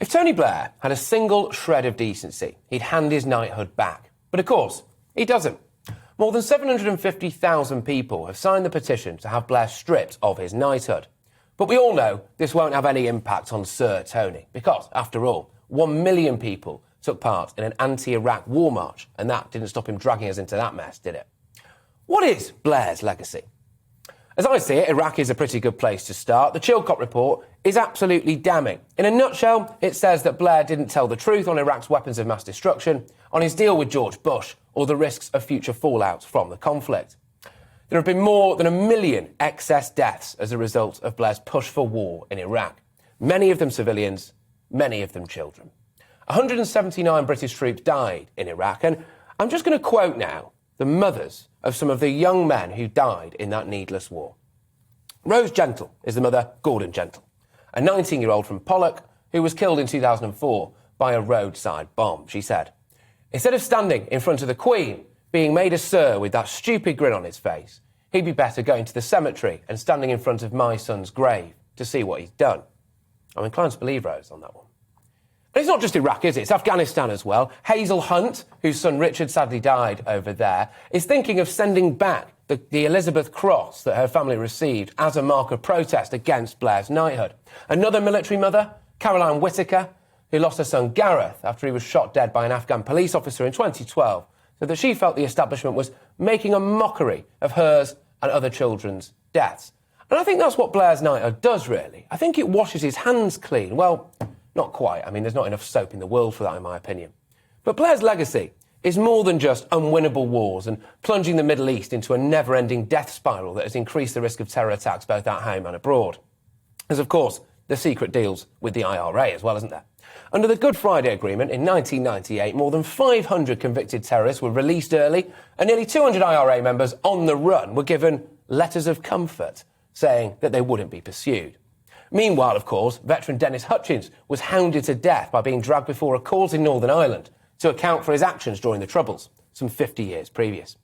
If Tony Blair had a single shred of decency, he'd hand his knighthood back. But of course, he doesn't. More than 750,000 people have signed the petition to have Blair stripped of his knighthood. But we all know this won't have any impact on Sir Tony, because, after all, 1 million people took part in an anti-Iraq war march, and that didn't stop him dragging us into that mess, did it? What is Blair's legacy? As I see it, Iraq is a pretty good place to start. The Chilcot report is absolutely damning. In a nutshell, it says that Blair didn't tell the truth on Iraq's weapons of mass destruction, on his deal with George Bush, or the risks of future fallouts from the conflict. There have been more than 1 million excess deaths as a result of Blair's push for war in Iraq. Many of them civilians, many of them children. 179 British troops died in Iraq, and I'm just going to quote now the mothers of some of the young men who died in that needless war. Rose Gentle is the mother, Gordon Gentle, a 19-year-old from Pollock who was killed in 2004 by a roadside bomb. She said, "Instead of standing in front of the Queen, being made a sir with that stupid grin on his face, he'd be better going to the cemetery and standing in front of my son's grave to see what he's done." I'm inclined to believe Rose on that one. And it's not just Iraq, is it? It's Afghanistan as well. Hazel Hunt, whose son Richard sadly died over there, is thinking of sending back the Elizabeth Cross that her family received as a mark of protest against Blair's knighthood. Another military mother, Caroline Whitaker, who lost her son Gareth after he was shot dead by an Afghan police officer in 2012, said that she felt the establishment was making a mockery of hers and other children's deaths. And I think that's what Blair's knighthood does, really. I think it washes his hands clean. Well, not quite. I mean, there's not enough soap in the world for that, in my opinion. But Blair's legacy is more than just unwinnable wars and plunging the Middle East into a never-ending death spiral that has increased the risk of terror attacks both at home and abroad. There's, of course, the secret deals with the IRA as well, isn't there? Under the Good Friday Agreement in 1998, more than 500 convicted terrorists were released early, and nearly 200 IRA members on the run were given letters of comfort, saying that they wouldn't be pursued. Meanwhile, of course, veteran Dennis Hutchins was hounded to death by being dragged before a court in Northern Ireland to account for his actions during the Troubles, some 50 years previous.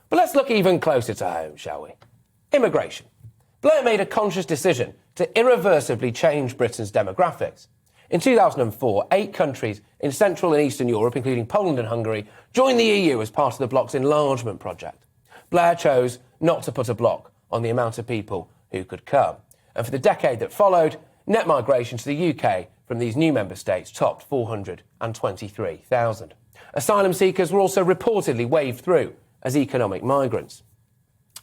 But let's look even closer to home, shall we? Immigration. Blair made a conscious decision to irreversibly change Britain's demographics. In 2004, 8 countries in Central and Eastern Europe, including Poland and Hungary, joined the EU as part of the bloc's enlargement project. Blair chose not to put a block on the amount of people who could come. And for the decade that followed, net migration to the UK from these new member states topped 423,000. Asylum seekers were also reportedly waved through as economic migrants.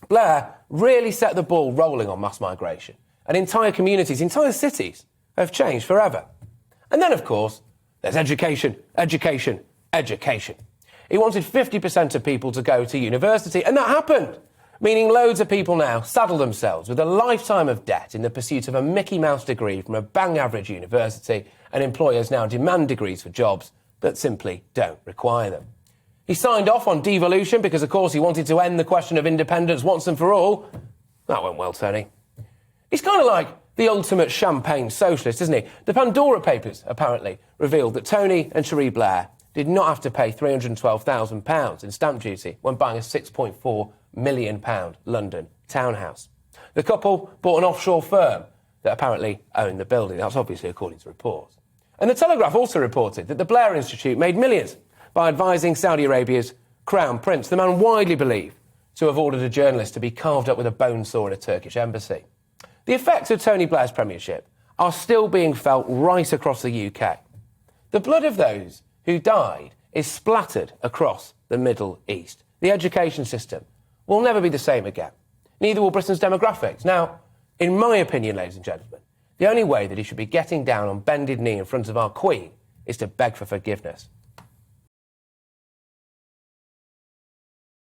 Blair really set the ball rolling on mass migration, and entire communities, entire cities have changed forever. And then, of course, there's education, education, education. He wanted 50% of people to go to university, and that happened, meaning loads of people now saddle themselves with a lifetime of debt in the pursuit of a Mickey Mouse degree from a bang-average university, and employers now demand degrees for jobs that simply don't require them. He signed off on devolution because, of course, he wanted to end the question of independence once and for all. That went well, Tony. He's kind of like the ultimate champagne socialist, isn't he? The Pandora Papers, apparently, revealed that Tony and Cherie Blair did not have to pay £312,000 in stamp duty when buying a £6.4 million London townhouse. The couple bought an offshore firm that apparently owned the building. That's obviously according to reports. And the Telegraph also reported that the Blair Institute made millions by advising Saudi Arabia's Crown Prince, the man widely believed to have ordered a journalist to be carved up with a bone saw in a Turkish embassy. The effects of Tony Blair's premiership are still being felt right across the UK. The blood of those who died is splattered across the Middle East. The education system will never be the same again. Neither will Britain's demographics. Now, in my opinion, ladies and gentlemen, the only way that he should be getting down on bended knee in front of our Queen is to beg for forgiveness.